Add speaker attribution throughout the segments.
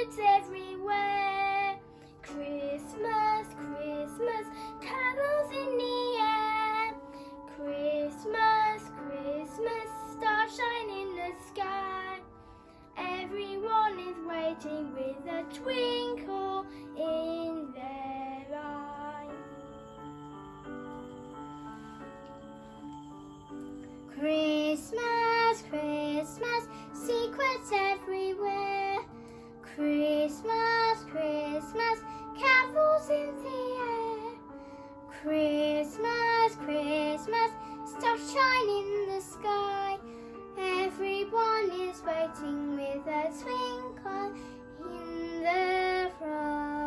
Speaker 1: secrets everywhere. Christmas, Christmas, carols in the air. Christmas, Christmas, stars shine in the sky. Everyone is waiting with a twinkle in their eye. Christmas, Christmas, secrets everywhere. Christmas, Christmas, carols in the air. Christmas, Christmas, stars shine in the sky. Everyone is waiting with a twinkle in their eye.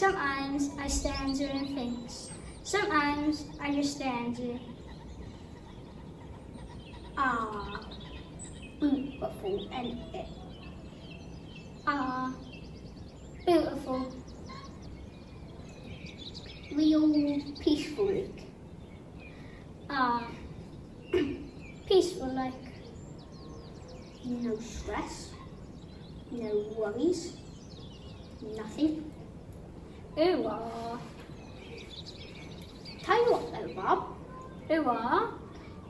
Speaker 1: Sometimes I stand there and think. Sometimes I just stand there. Ah, beautiful, isn't it? Ah, beautiful. Real peaceful like. Ah, peaceful like. No stress, no worries, nothing. Tell you what though, Bob,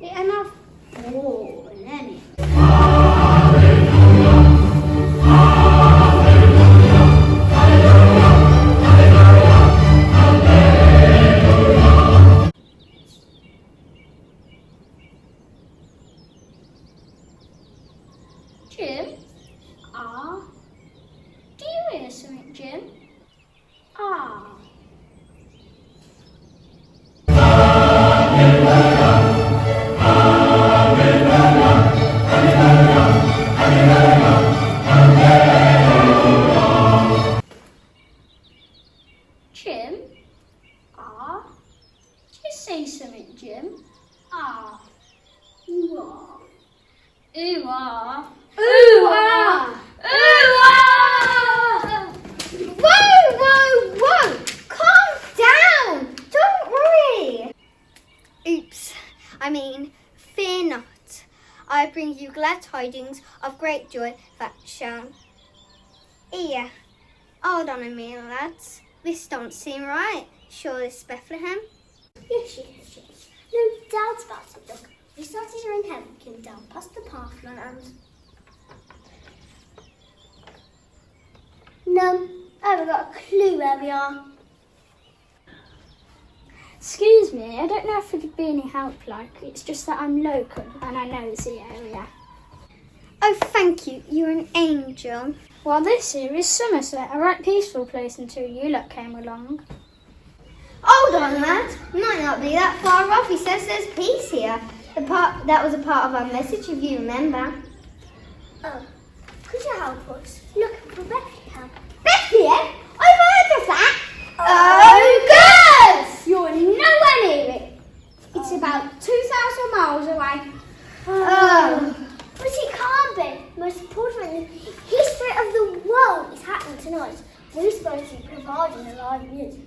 Speaker 1: it enough for isn't it?
Speaker 2: hear something, Jim? Ah. Jim? Ah. Just say something, Jim. Ah. Ooh ah. Ooh ah. Ooh ah. Ooh ah.
Speaker 1: Whoa, whoa, whoa! Calm down! Don't worry! Oops, I mean, fear not. I bring you glad tidings of great joy that shall... Here, hold on a minute, lads. This don't seem right. Sure this is Bethlehem?
Speaker 3: Yes, yes, yes. No doubt about it, look. We started here in heaven, came down past the Parthenon and... No, I haven't got a clue where we are.
Speaker 2: Excuse me, I don't know if it could be any help, like, it's just that I'm local and I know the area.
Speaker 1: Oh, thank you. You're an angel.
Speaker 2: Well, this here is Somerset, a right peaceful place until you lot came along.
Speaker 1: Hold on, lads. Might not be that far off. He says there's peace here. That was a part of our message, if you remember.
Speaker 3: Oh, could you help us? Looking for Bethlehem.
Speaker 1: Bethlehem? I've heard of that. Oh, good!
Speaker 3: You're nowhere near it. It's about 2,000 miles away.
Speaker 1: Oh.
Speaker 3: But it can't be. The most important thing in the history of the world is happening tonight. We're supposed to be providing the live music.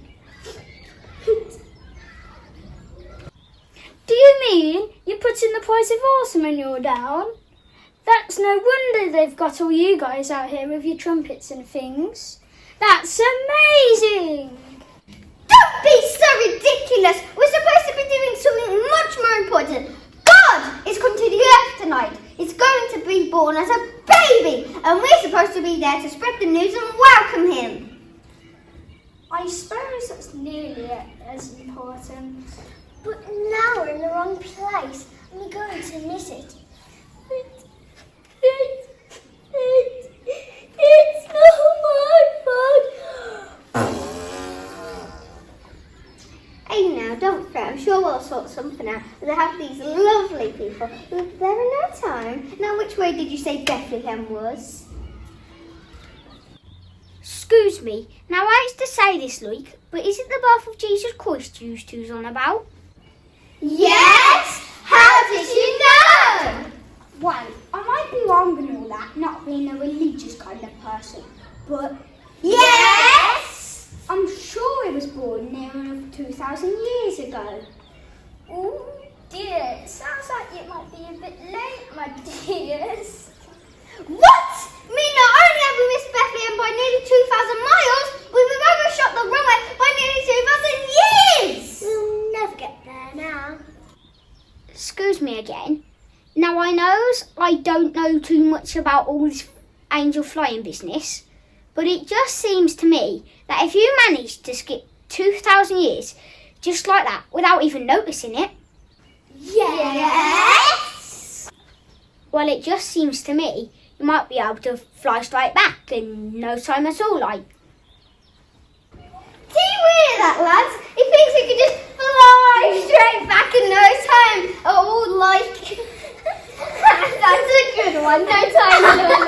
Speaker 2: Do you mean you're putting the price of horse manure down? That's no wonder they've got all you guys out here with your trumpets and things. That's amazing!
Speaker 1: Don't be so ridiculous. We're supposed to be doing something much more important. God is coming to the earth tonight. He's going to be born as a baby. And we're supposed to be there to spread the news and welcome him.
Speaker 2: I suppose that's nearly as important.
Speaker 3: But now we're in the wrong place and we're going to miss it. It's not my fault.
Speaker 1: Hey now, don't fret. I'm sure we'll sort something out. They have these lovely people who will be there in no time. Now, which way did you say Bethlehem was?
Speaker 4: Excuse me, now I hate to say this, like, but is it the birth of Jesus Christ you two's on about?
Speaker 1: Yes! How did you know?
Speaker 4: Well, I might be wrong and all that, not being a religious kind of person, but
Speaker 1: Yes!
Speaker 4: I'm sure he was born near enough 2,000 years ago.
Speaker 3: Oh dear, it sounds like it might be a bit late, my dears.
Speaker 1: What? Me not only have we missed Bethlehem by nearly 2,000 miles, we've overshot the runway by nearly 2,000 years!
Speaker 3: We'll never get there now.
Speaker 4: Excuse me again. Now I knows I don't know too much about all this angel flying business, but it just seems to me that if you manage to skip 2,000 years just like that without even noticing it,
Speaker 1: Yes!
Speaker 4: well, it just seems to me you might be able to fly straight back in no time at all, like.
Speaker 1: Do you hear that, lads? He thinks he could just fly straight back in no time. Oh, like... That's a good one. No time, little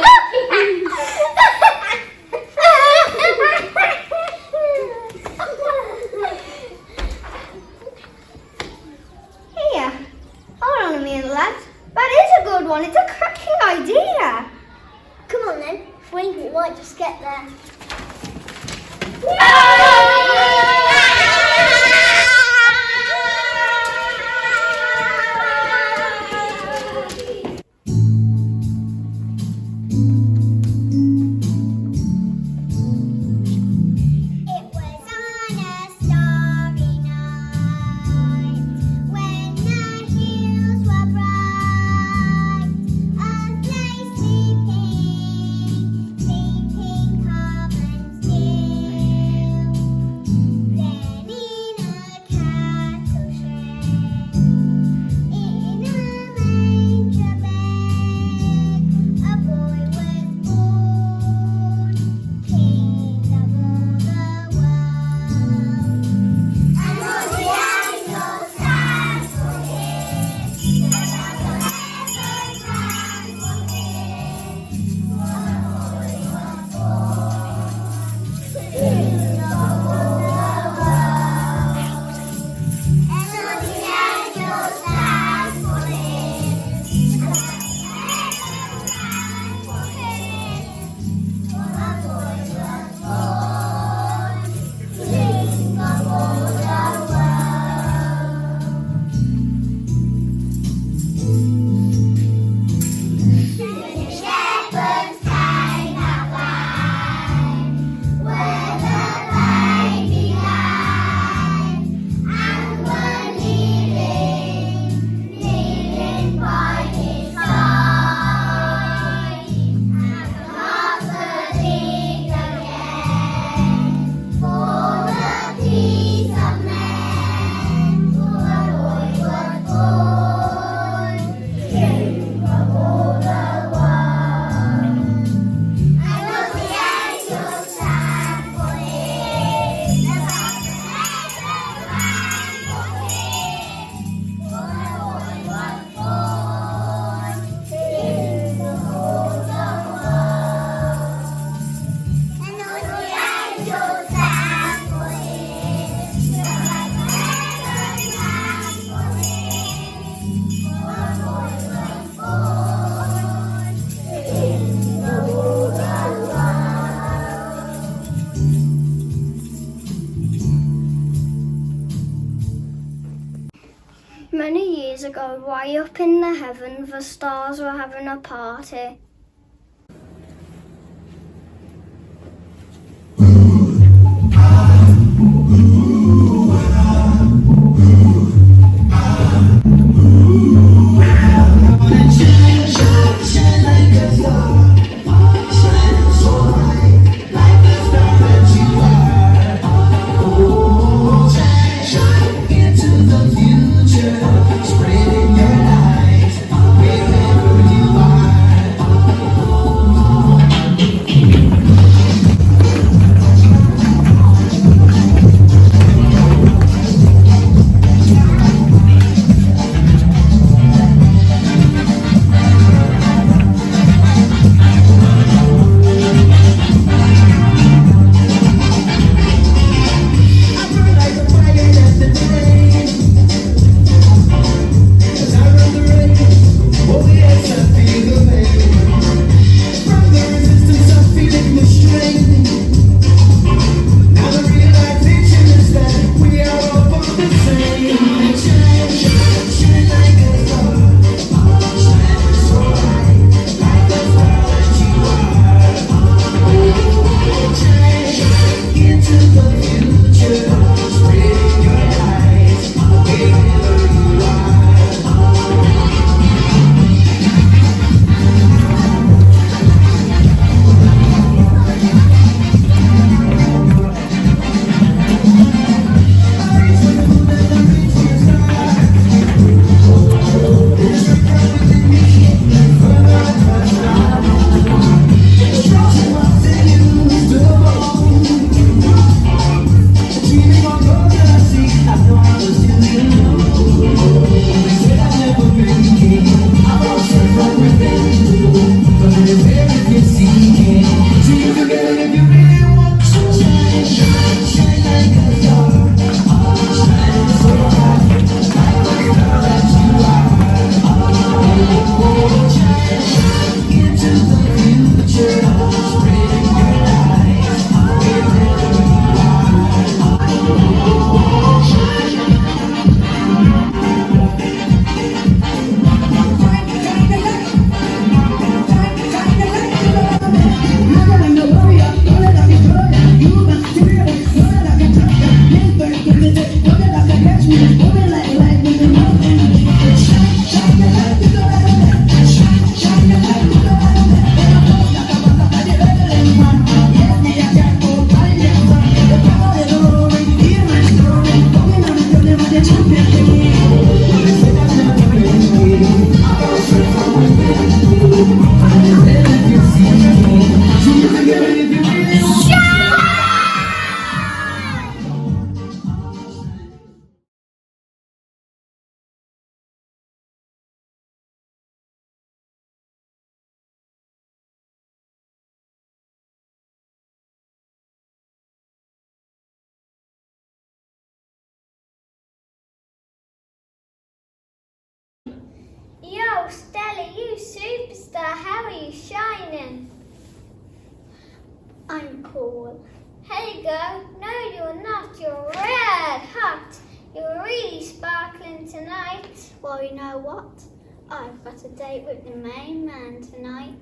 Speaker 1: Here, hold on a minute, lads. That is a good one. It's a cracking idea.
Speaker 3: Come on then, if we might just get there.
Speaker 1: It was on a starry night when the hills were bright, a sleigh sleeping calm and still.
Speaker 3: days ago, way up in the heavens, the stars were having a party.
Speaker 1: Yo, Stella, you superstar, how are you shining?
Speaker 3: I'm cool.
Speaker 1: Hey girl, no you're not, you're red hot. You're really sparkling tonight.
Speaker 3: Well, you know what? I've got a date with the main man tonight.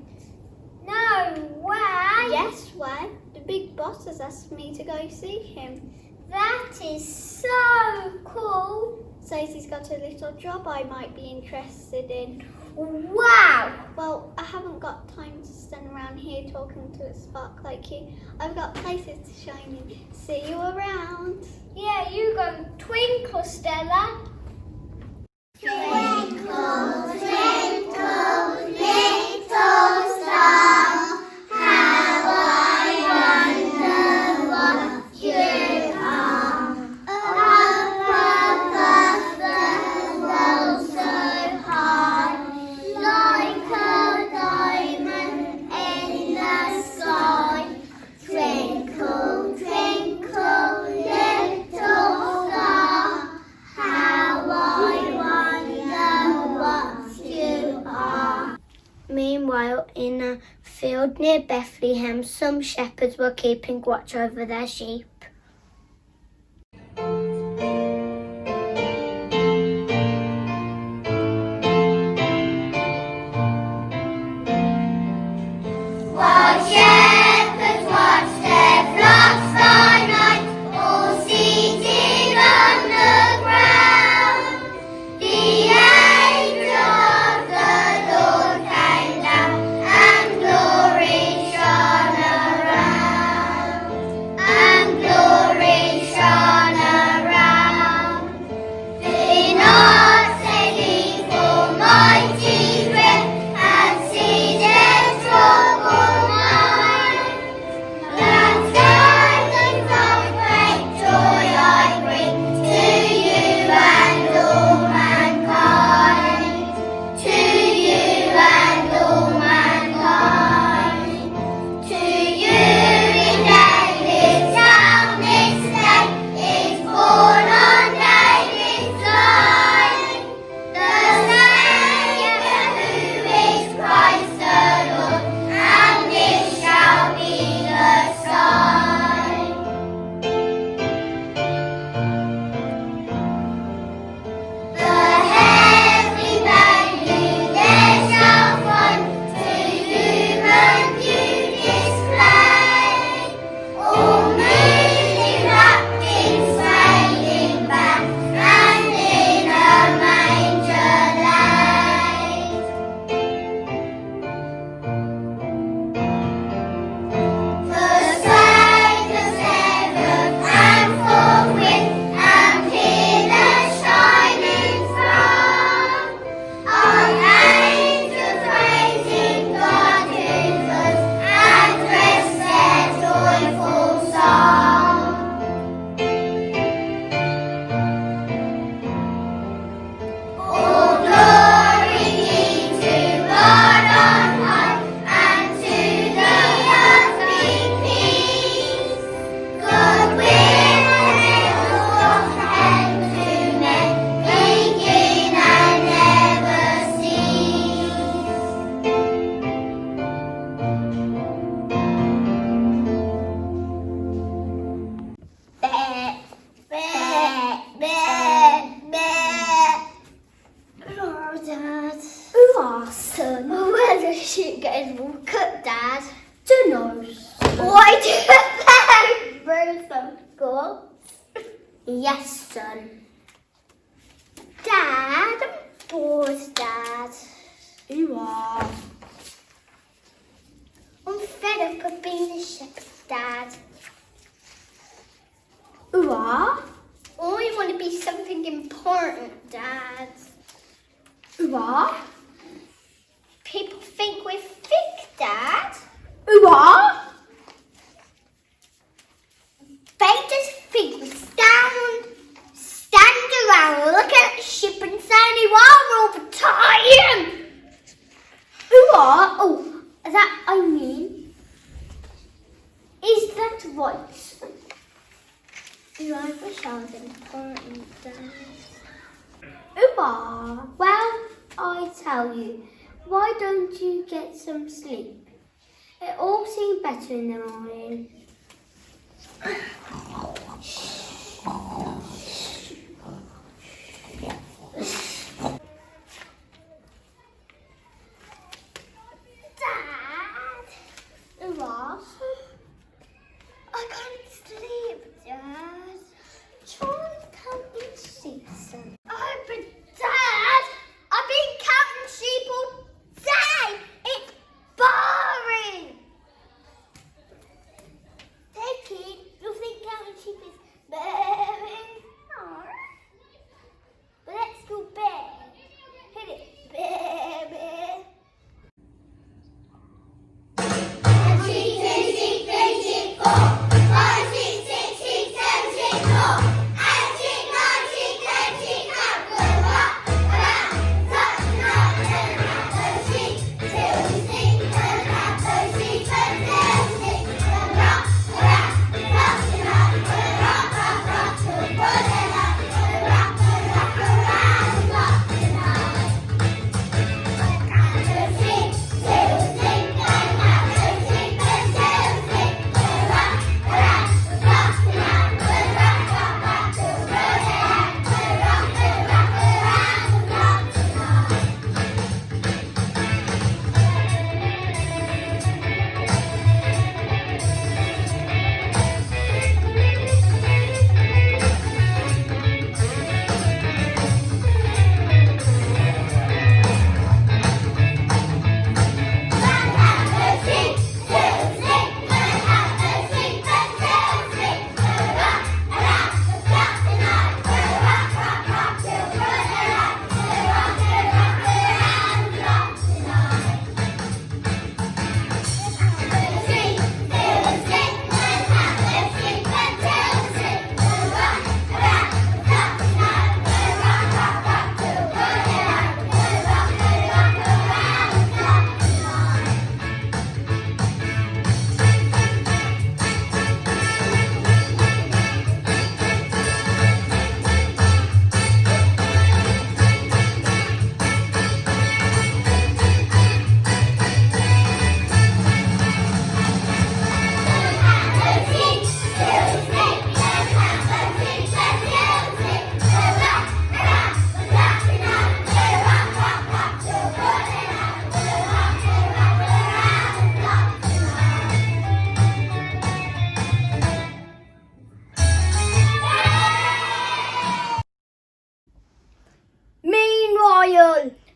Speaker 1: No way!
Speaker 3: Yes, why? The big boss has asked me to go see him.
Speaker 1: That is so cool.
Speaker 3: Says he's got a little job I might be interested in.
Speaker 1: Wow!
Speaker 3: Well, I haven't got time to stand around here talking to a spark like you. I've got places to shine in. See you around.
Speaker 1: Yeah, you go twinkle, Stella.
Speaker 3: Twinkle, twinkle, little star, how I wonder what you are. Up above the world so high, like a diamond in the sky. Twinkle, twinkle, little star, how I wonder what you are. Meanwhile, in a field near Bethlehem, some shepherds were keeping watch over their sheep. Yes, son. Dad, I'm bored, Dad.
Speaker 2: You are.
Speaker 3: I'm fed up of being a shepherd, Dad.
Speaker 2: You are.
Speaker 3: I want to be something important, Dad.
Speaker 2: You are.
Speaker 3: People think we're thick, Dad.
Speaker 2: You are.
Speaker 3: They just think we stand around, look at the ship and say you are all the time.
Speaker 2: You are. Oh, that I mean. Is that right?
Speaker 3: You I wish I was important, Dad.
Speaker 2: You are. Well, I tell you, why don't you get some sleep? It all seems better in the morning.
Speaker 3: Dad,
Speaker 2: You are.
Speaker 3: I can't sleep, Dad.
Speaker 2: Try and count your sheep, son.
Speaker 3: Oh, but Dad, I've been counting sheep all day. It's boring. Take it. You think counting sheep is boring? No. But let's go bed. Hit it, baby.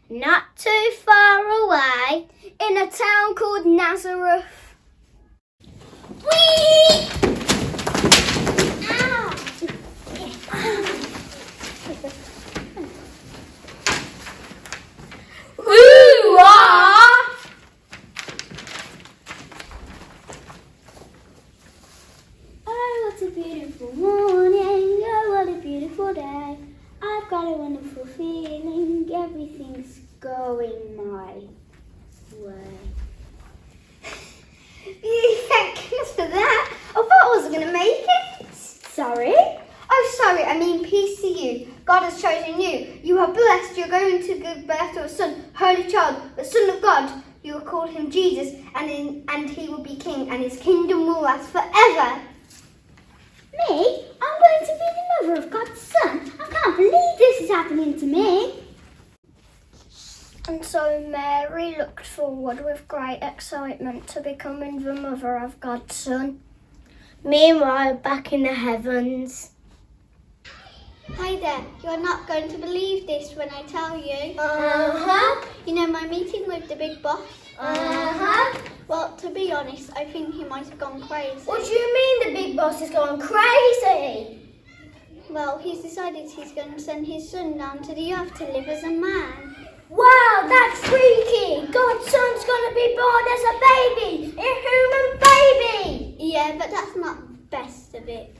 Speaker 2: Not too far away, in a town called Nazareth. Whee! Ow! Ooh-ah! Oh, what a beautiful morning, oh, what a beautiful day. I've got a wonderful feeling, everything's going my way.
Speaker 1: Thank goodness for that. I thought I wasn't going to make it.
Speaker 2: Sorry?
Speaker 1: Oh, sorry, I mean peace to you. God has chosen you. You are blessed. You're going to give birth to a son, holy child, the Son of God. You will call him Jesus, and he will be king, and his kingdom will last forever.
Speaker 2: Me? I'm going to be the mother of God's son. I can't believe this is happening to me.
Speaker 3: And so Mary looked forward with great excitement to becoming the mother of God's son. Meanwhile, back in the heavens,
Speaker 1: Hi there. You're not going to believe this when I tell you. You know my meeting with the big boss? Well, to be honest, I think he might have gone crazy.
Speaker 3: What do you mean the big boss has gone crazy?
Speaker 1: Well, he's decided he's going to send his son down to the earth to live as a man.
Speaker 3: Wow, that's freaky! God's son's gonna be born as a baby! A human baby!
Speaker 1: Yeah, but that's not the best of it.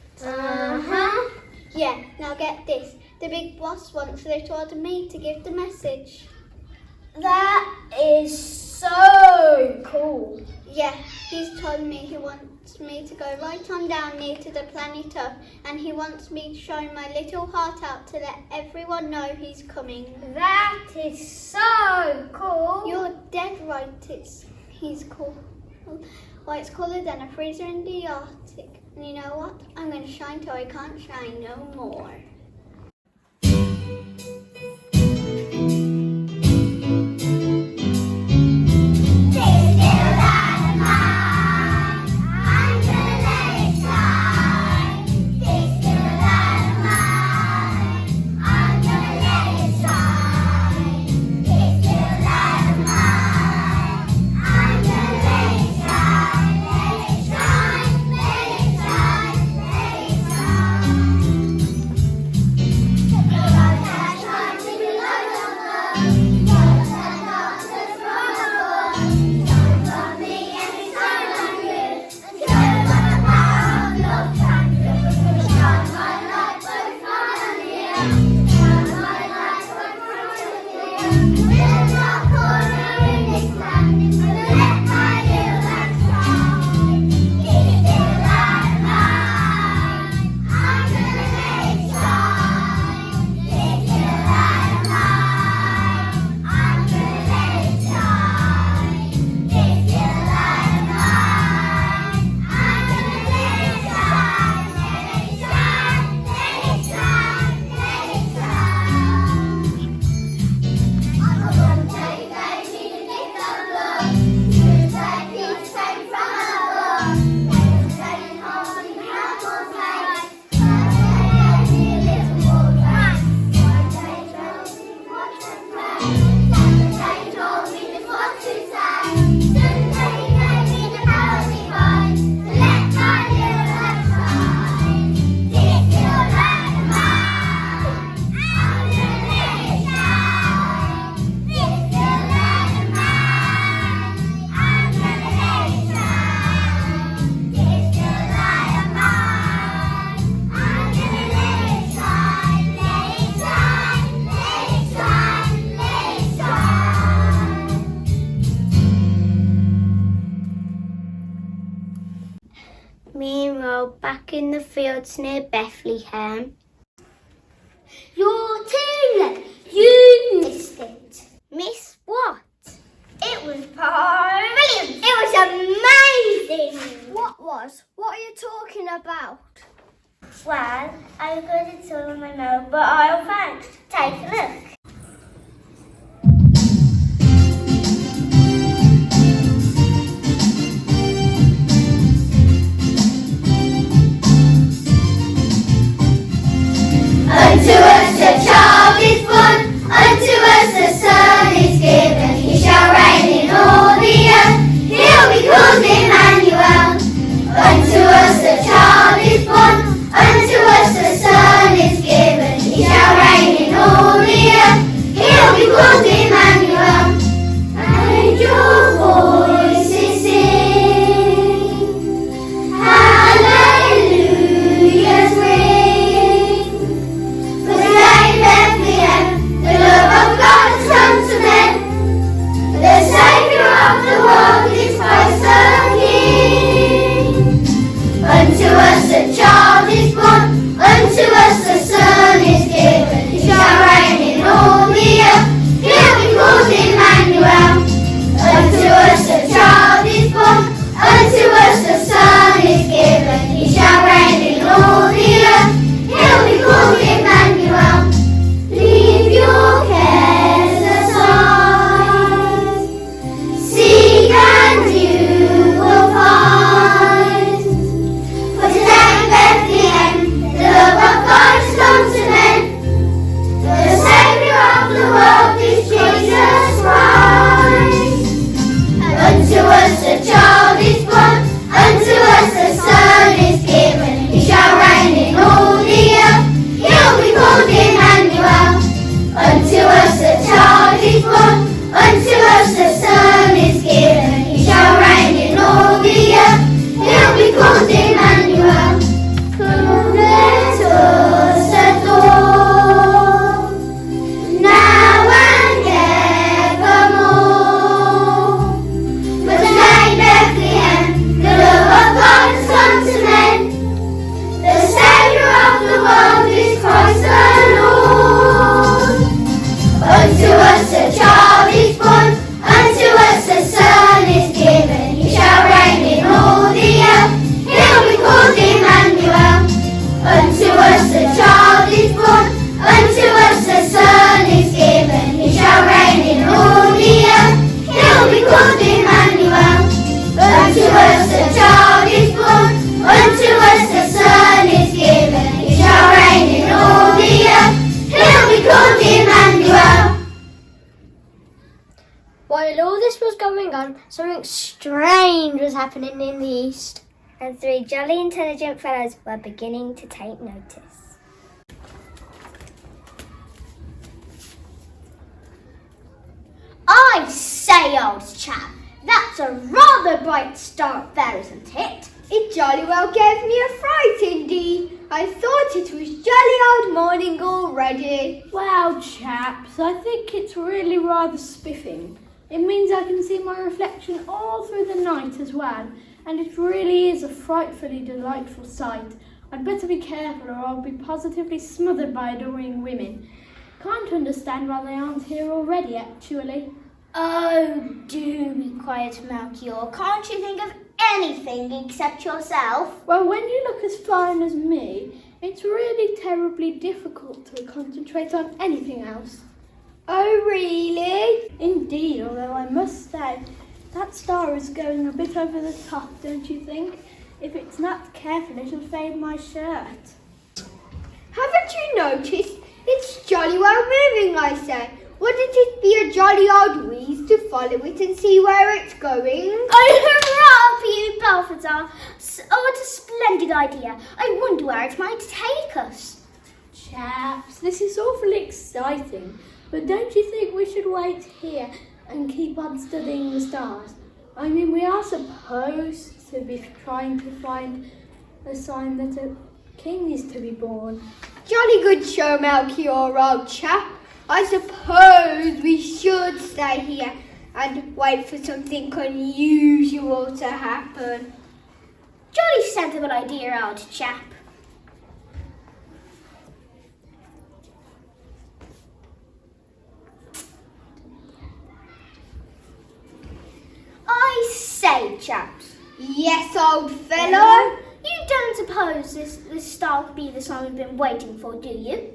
Speaker 1: Yeah, now get this. The big boss wants little me to give the message.
Speaker 3: That is so cool.
Speaker 1: Yeah, he's told me he wants me to go right on down near to the planet Earth, and he wants me to show my little heart out to let everyone know he's coming.
Speaker 3: That is so cool.
Speaker 1: You're dead right, he's cool. Well, it's cooler than a freezer in the Arctic. And you know what? I'm going to shine till I can't shine no more.
Speaker 3: Meanwhile, back in the fields near Bethlehem. Your team! You missed it. Missed what? It was brilliant! It was amazing!
Speaker 1: What was? What are you talking about?
Speaker 3: Well, I recorded it all on my mobile phone. Take a look.
Speaker 2: Unto us a child is born, unto us a son is given. He shall reign in all the earth, he'll be called Emmanuel. Unto us a child is born, unto us a son is given. He shall reign in all the earth, he'll be called Emmanuel. And your voices sing, hallelujahs ring. The love of God has come to men. The Savior of the world is Christ the King. Unto us a child is born, unto us a son is given. He shall reign in all the earth, he'll be called Emmanuel. Unto us a child is born, unto us a son is given. He shall reign in all the earth, he'll be called Emmanuel. Leave your cares aside, seek and you will find. For today in Bethlehem, the love of God
Speaker 4: something strange was happening in the east.
Speaker 3: And 3 jolly intelligent fellows were beginning to take notice.
Speaker 4: I say, old chap, that's a rather bright start there, isn't it?
Speaker 1: It jolly well gave me a fright indeed. I thought it was jolly old morning already.
Speaker 2: Well, chaps, I think it's really rather spiffing. It means I can see my reflection all through the night as well, and it really is a frightfully delightful sight. I'd better be careful or I'll be positively smothered by adoring women. Can't understand why they aren't here already, actually.
Speaker 4: Oh, do be quiet, Melchior. Can't you think of anything except yourself?
Speaker 2: Well, when you look as fine as me, it's really terribly difficult to concentrate on anything else.
Speaker 1: Oh, really?
Speaker 2: Indeed, although I must say, that star is going a bit over the top, don't you think? If it's not careful, it'll fade my shirt.
Speaker 1: Haven't you noticed? It's jolly well moving, I say. Wouldn't it be a jolly old wheeze to follow it and see where it's going?
Speaker 4: Oh, hurrah for you, Balthazar! Oh, what a splendid idea. I wonder where it might take us.
Speaker 2: Chaps, this is awfully exciting, but don't you think we should wait here and keep on studying the stars? I mean, we are supposed to be trying to find a sign that a king is to be born.
Speaker 1: Jolly good show, Melchior, old chap. I suppose we should stay here and wait for something unusual to happen.
Speaker 4: Jolly sensible idea, old chap. I say, chaps.
Speaker 1: Yes, old fellow.
Speaker 4: You don't suppose this star could be the sign we've been waiting for, do you?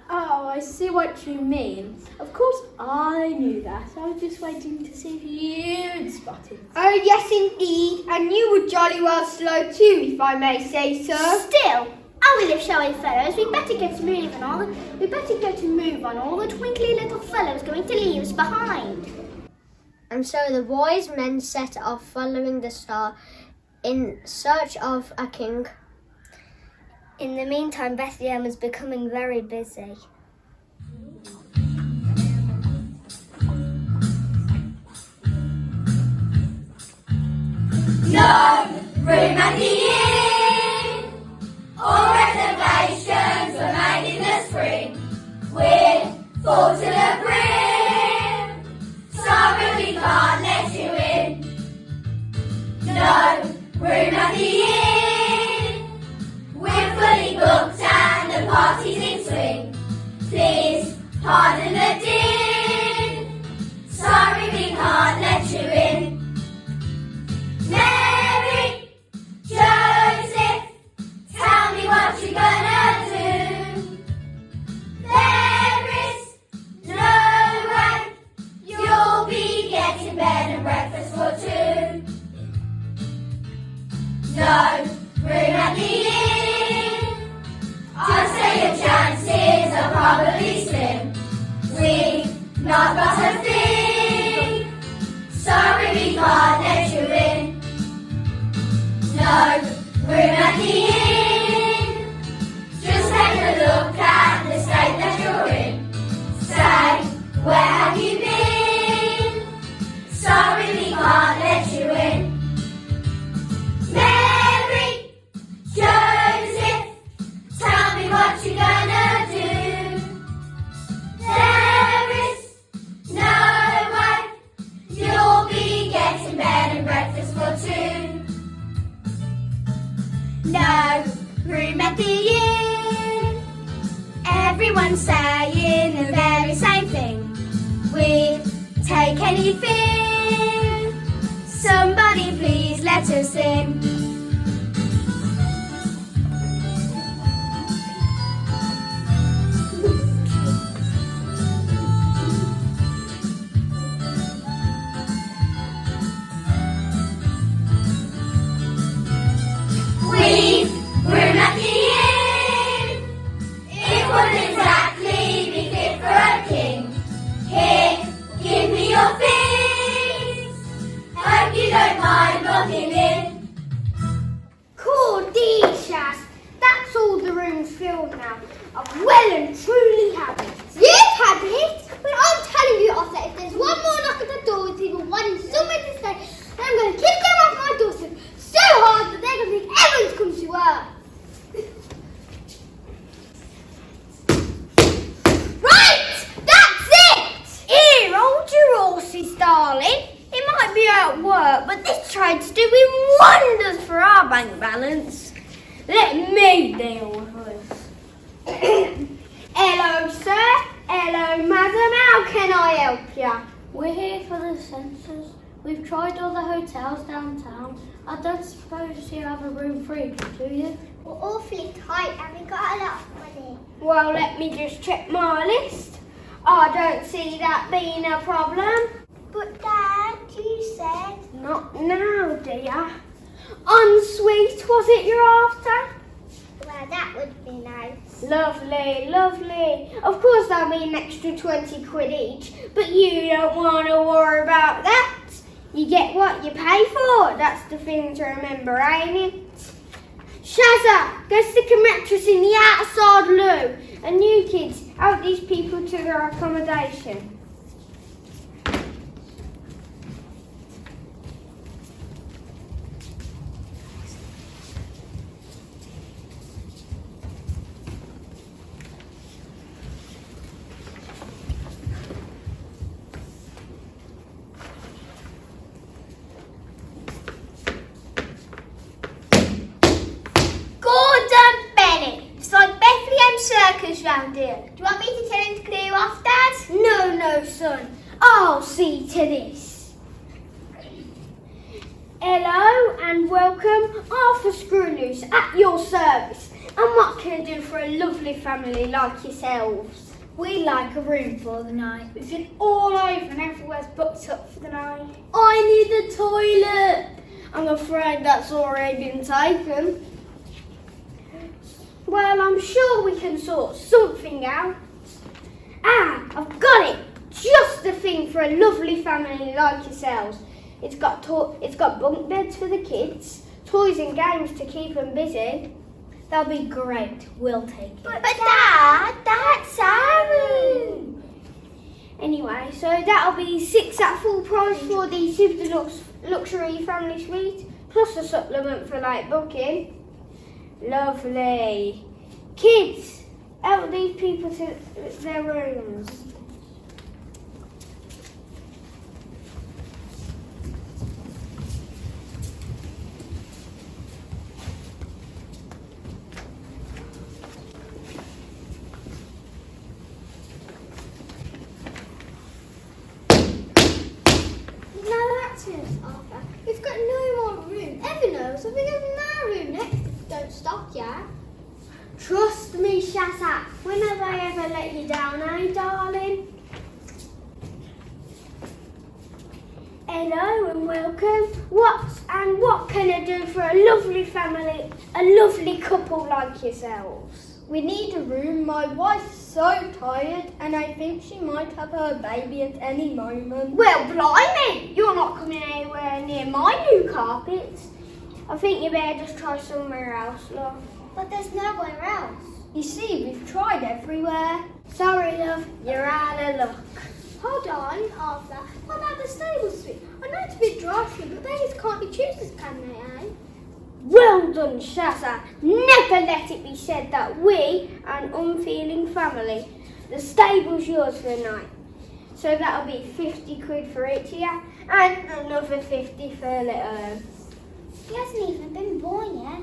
Speaker 2: Oh, I see what you mean. Of course I knew that. I was just waiting to see if you'd spot it.
Speaker 1: Oh, yes, indeed. And you were jolly well slow too, if I may say so.
Speaker 4: Still, are we live showy fellows? We better get to move on all the twinkly little fellows going to leave us behind.
Speaker 5: And so the wise men set off following the star in search of a king.
Speaker 3: In the meantime, Bethlehem was becoming very busy.
Speaker 6: No room at the inn. All reservations were made in the spring. We're full to the brim. Sorry we can't let you in. No room at the inn. We're fully booked and the party's in swing. Please pardon the din. Sorry we can't let you in. Mary, Joseph, tell me what you're gonna do. There is no way you'll be getting bed and breakfast for two. No room at the inn. I'd say your chances are probably slim. We've not got a thing. Sorry we can't let you in. No room at the inn. Just take a look at the state that you're in. Say, where have you been? Sorry we can't let you in. Mary, Joseph, tell me what you're gonna do. There is no way you'll be getting bed and breakfast for two. No room at the inn. Everyone's saying the very same thing. We'd take anything. Somebody please let us in. We've room at the inn. It wouldn't exactly be fit for a king. Here, give me your things.
Speaker 4: room's filled now. I've well and truly had it.
Speaker 1: You've had it? But I'm telling you, Arthur, if there's one more knock at the door with people wanting somewhere to stay, then I'm going to kick them off my doorstep so hard that they're going to think everyone's come to earth. Right! That's it!
Speaker 4: Here, hold your horses, darling. It might be at work, but this trade's doing wonders for our bank balance. Let me deal with this. Hello, sir. Hello, madam. How can I help you?
Speaker 2: We're here for the census. We've tried all the hotels downtown. I don't suppose you have a room free, do you?
Speaker 3: We're awfully tight and we got a lot of money.
Speaker 4: Well, let me just check my list. I don't see that being a problem.
Speaker 3: But Dad, you said...
Speaker 4: Not now, dear. Ensuite, was it you're after?
Speaker 3: Well, that would be nice.
Speaker 4: Lovely, lovely. Of course that'll be an extra 20 quid each, but you don't want to worry about that. You get what you pay for. That's the thing to remember, ain't it? Shazza, go stick a mattress in the outside loo. And you kids, help these people to their accommodation. Circus round here.
Speaker 3: Do you want me to tell him to clear off, Dad?
Speaker 4: No, son. I'll see to this. Hello and welcome. Arthur Screwloose at your service. And what can I do for a lovely family like yourselves?
Speaker 2: We like a room for the night. We've been all over and everywhere's booked up for the night.
Speaker 4: I need the toilet. I'm afraid that's already been taken. Well, I'm sure we can sort something out. Ah, I've got it. Just the thing for a lovely family like yourselves. It's got bunk beds for the kids, toys and games to keep them busy. That'll be great. We'll take it.
Speaker 3: But Dad, that's our room.
Speaker 4: Anyway, so that'll be 6 at full price for the super deluxe luxury family suite, plus a supplement for late booking. Lovely. Kids, help these people to their rooms.
Speaker 1: No, that's it, Arthur. We've got no more room. Ever knows, I think it's my room next. Don't stop, yeah?
Speaker 4: Trust me, Shazza. When have I ever let you down, eh, darling? Hello and welcome. What can I do for a lovely family, a lovely couple like yourselves?
Speaker 5: We need a room. My wife's so tired and I think she might have her baby at any moment.
Speaker 4: Well, blimey, you're not coming anywhere near my new carpets. I think you better just try somewhere else, love.
Speaker 3: But there's nowhere else.
Speaker 5: You see, we've tried everywhere.
Speaker 4: Sorry, love, you're out of luck.
Speaker 1: Hold on, Arthur. What about the stable suite? I know it's a bit drafty, but babies can't be choosers, can they, eh?
Speaker 4: Well done, Shazza. Never let it be said that we are an unfeeling family. The stable's yours for the night. So that'll be 50 quid for each of you and another 50 for little.
Speaker 3: He hasn't even been born yet.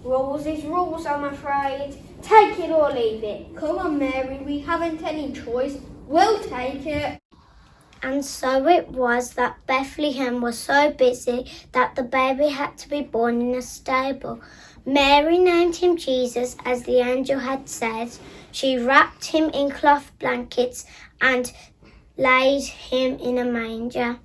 Speaker 4: Rules is rules, I'm afraid. Take it or leave it.
Speaker 5: Come on, Mary, we haven't any choice. We'll take it.
Speaker 2: And so it was that Bethlehem was so busy that the baby had to be born in a stable. Mary named him Jesus, as the angel had said. She wrapped him in cloth blankets and laid him in a manger.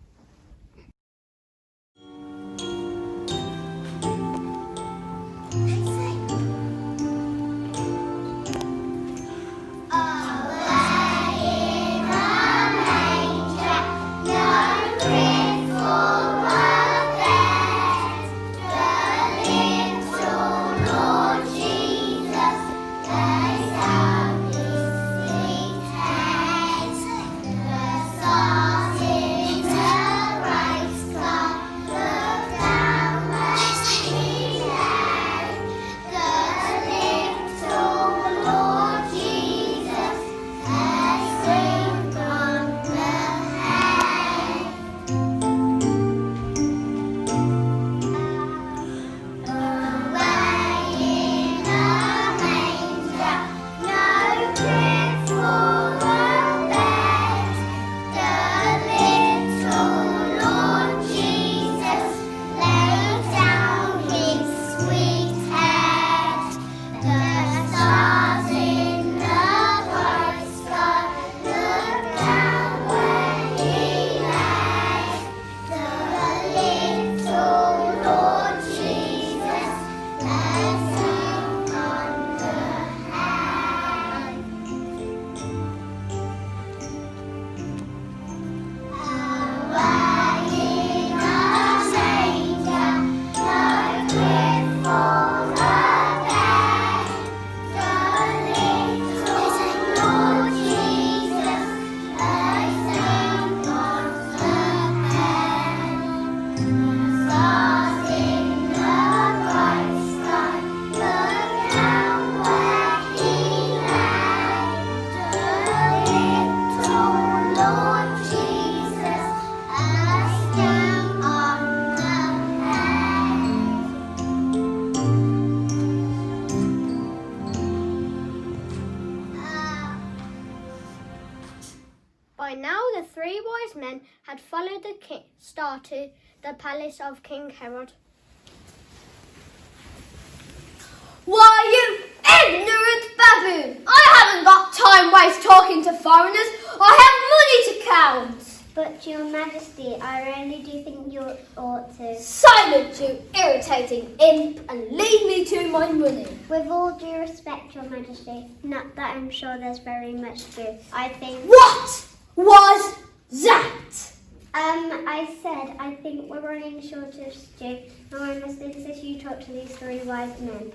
Speaker 5: men had followed the star to the palace of King Herod.
Speaker 6: Why, you ignorant baboon! I haven't got time waste talking to foreigners. I have money to count.
Speaker 2: But Your Majesty, I really do think you ought to.
Speaker 6: Silence, you irritating imp, and leave me to my money.
Speaker 2: With all due respect, Your Majesty, not that I'm sure there's very much to. I think.
Speaker 6: What was that?
Speaker 2: I said I think we're running short of stew, and I must insist you talk to these three wise men.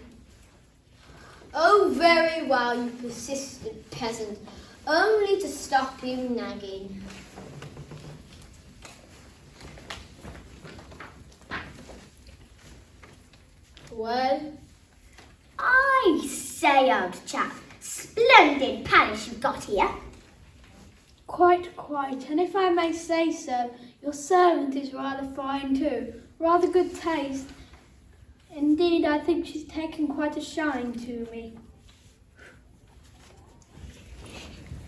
Speaker 6: Oh, very well, you persistent peasant. Only to stop you nagging. Well,
Speaker 4: I say, old chap, splendid palace you've got here.
Speaker 7: Quite, and if I may say so, your servant is rather fine too. Rather good taste. Indeed, I think she's taken quite a shine to me.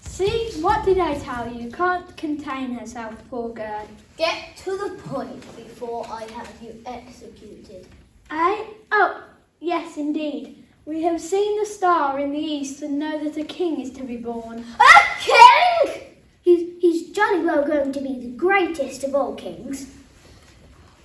Speaker 7: See, what did I tell you? Can't contain herself, poor girl.
Speaker 6: get to the point before I have you executed.
Speaker 7: Eh? Oh, yes, indeed. We have seen the star in the east and know that a king is to be born.
Speaker 6: A king?
Speaker 4: He's jolly well going to be the greatest of all kings.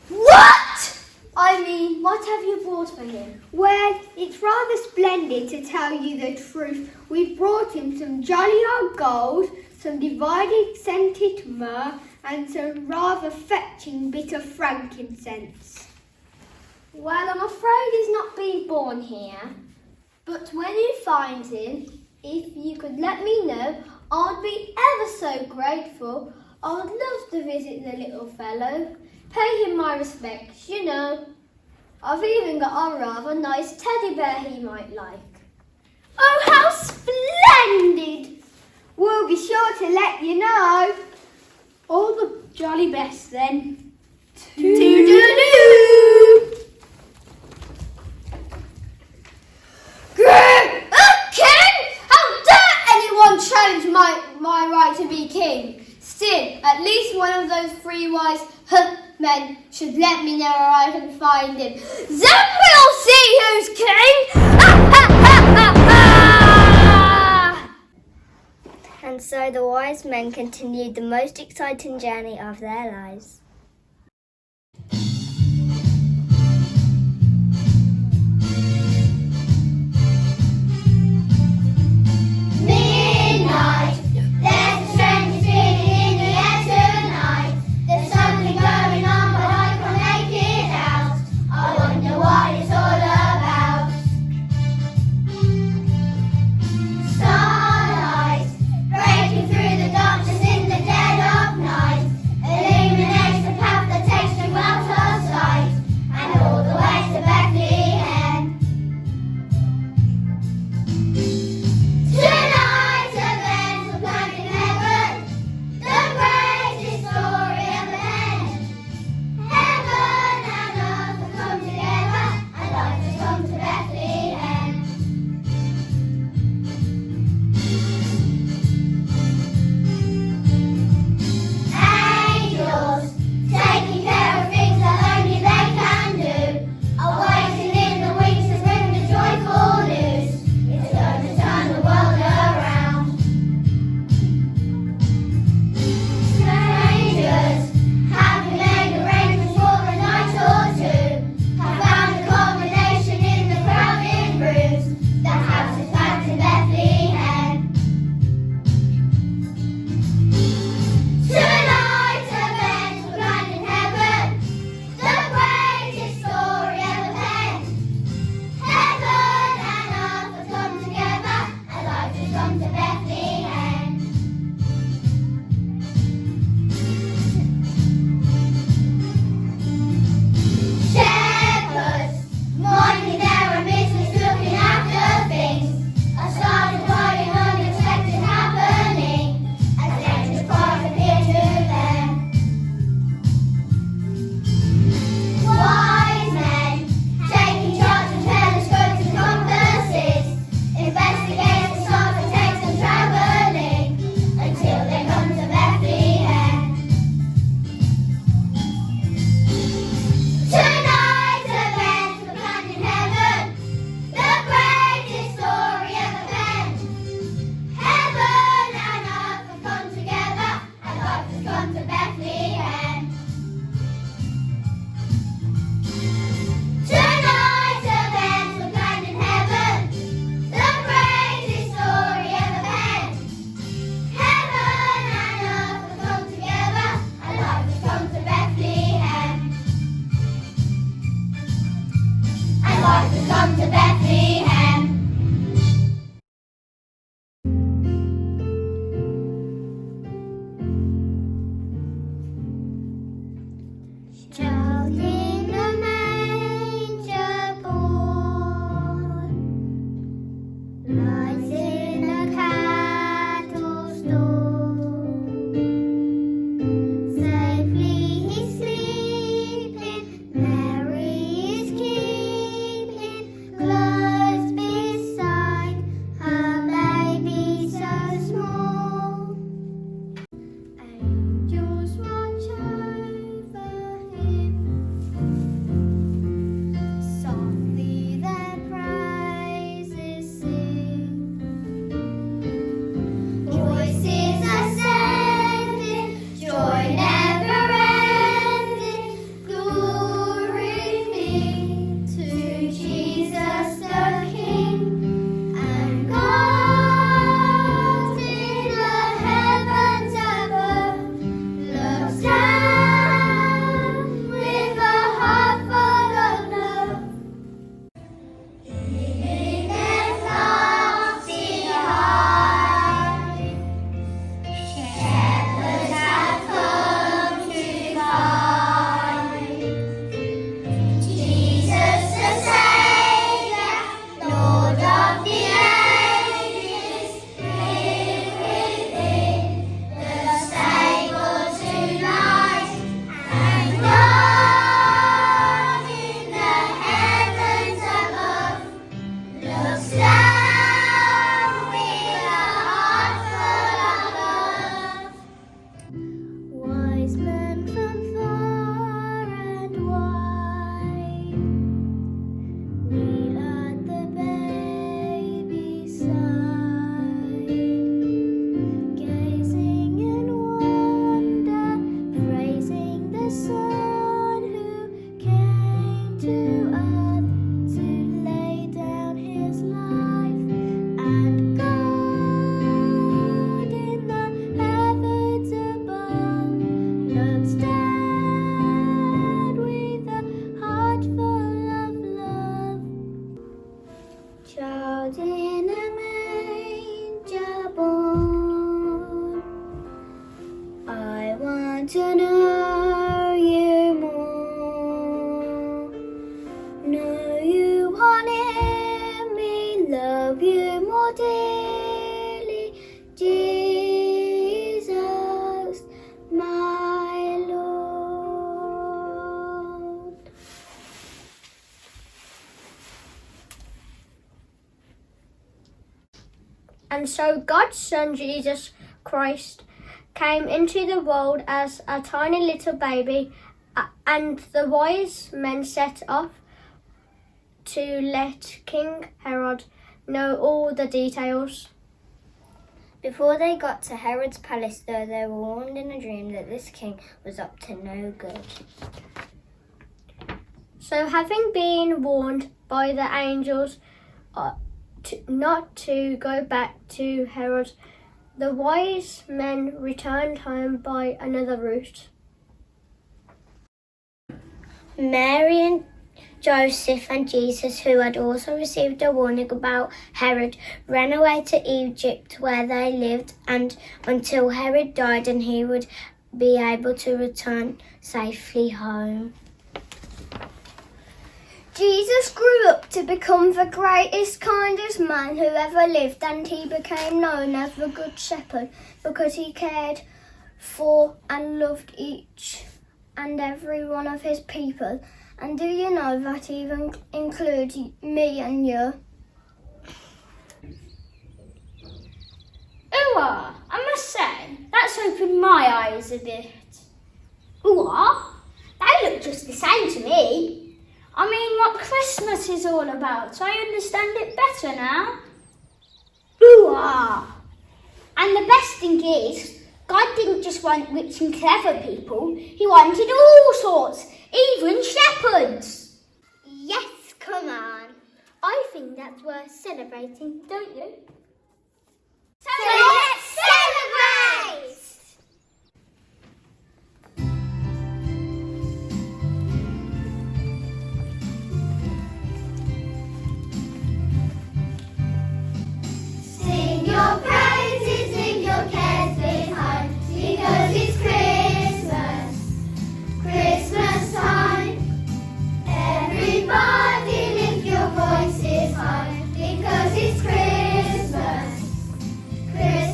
Speaker 6: What? I mean, what have you brought for him?
Speaker 1: Well, it's rather splendid to tell you the truth. We've brought him some jolly old gold, some divided scented myrrh, and some rather fetching bit of frankincense.
Speaker 6: Well, I'm afraid he's not been born here. But when you find him, if you could let me know, I'd be ever so grateful. I would love to visit the little fellow. Pay him my respects, you know. I've even got a rather nice teddy bear he might like.
Speaker 1: Oh, how splendid! We'll be sure to let you know.
Speaker 7: All the jolly best then.
Speaker 6: Toodaloo! A king? How dare anyone challenge my right to be king? Still, at least one of those three wise men should let me know where I can find him. Then we'll see who's king!
Speaker 5: And so the wise men continued the most exciting journey of their lives.
Speaker 6: Midnight, there's a strange feeling in the air tonight. There's something going on, but I can't make it out. I wonder what it's all about. Starlight breaking through the darkness in the dead of night, illuminating
Speaker 2: child in a manger born. I want to know you more. Know you honor me, love you more dearly, Jesus, my Lord.
Speaker 5: And so God's Son, Jesus Christ, came into the world as a tiny little baby, and the wise men set off to let King Herod know all the details.
Speaker 2: Before they got to Herod's palace, though, they were warned in a dream that this king was up to no good.
Speaker 5: So having been warned by the angels not to go back to Herod, the wise men returned home by another route.
Speaker 2: Mary and Joseph and Jesus, who had also received a warning about Herod, ran away to Egypt where they lived and until Herod died and he would be able to return safely home.
Speaker 1: Jesus grew up to become the greatest, kindest man who ever lived, and he became known as the Good Shepherd because he cared for and loved each and every one of his people. And do you know that even includes me and you?
Speaker 4: Ooh-ah, I must say, that's opened my eyes a bit. Ooh-ah, they look just the same to me. I mean, what Christmas is all about, I understand it better now. Ooh-ah. And the best thing is, God didn't just want rich and clever people, he wanted all sorts, even shepherds.
Speaker 1: Yes, come on. I think that's worth celebrating, don't you?
Speaker 6: So let's celebrate! Sing your praises, leave your cares behind, because it's Christmas, Christmas time. Everybody lift your voices high, because it's Christmas, Christmas.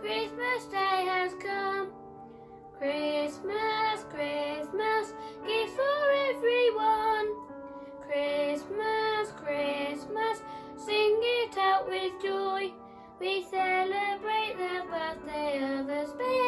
Speaker 5: Christmas Day has come. Christmas, Christmas, gifts for everyone. Christmas, Christmas, sing it out with joy. We celebrate the birthday of a special